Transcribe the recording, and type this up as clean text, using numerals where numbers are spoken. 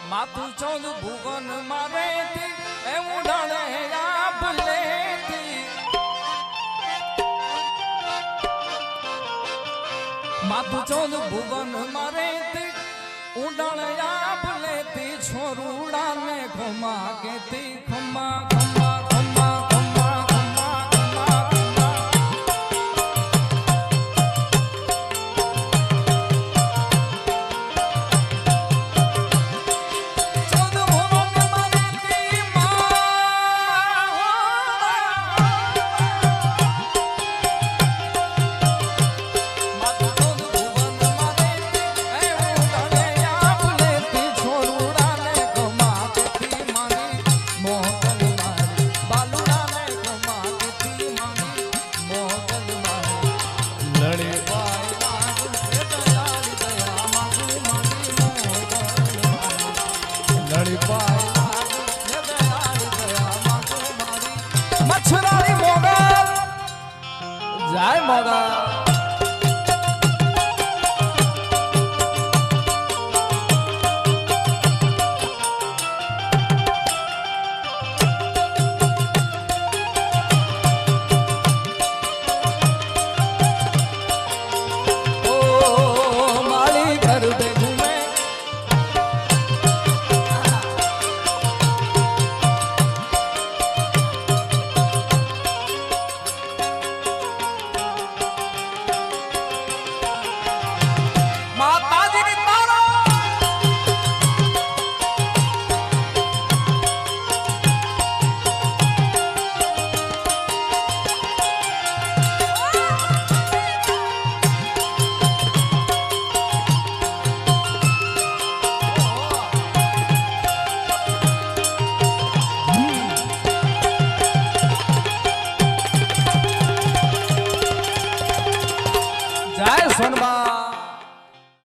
માથું ચૌદ ભુવન મારે એવું ડાળે આપલે માથું ચૌદ ભુવન મારે ઉડાણ આપલે છોરુડા ને ખમા કેતી ખમા ખમા ખમા ખમા ખમા ખમા ચૌદ ભુવન મારે મચ્છરારી મોગલ જય મોગલ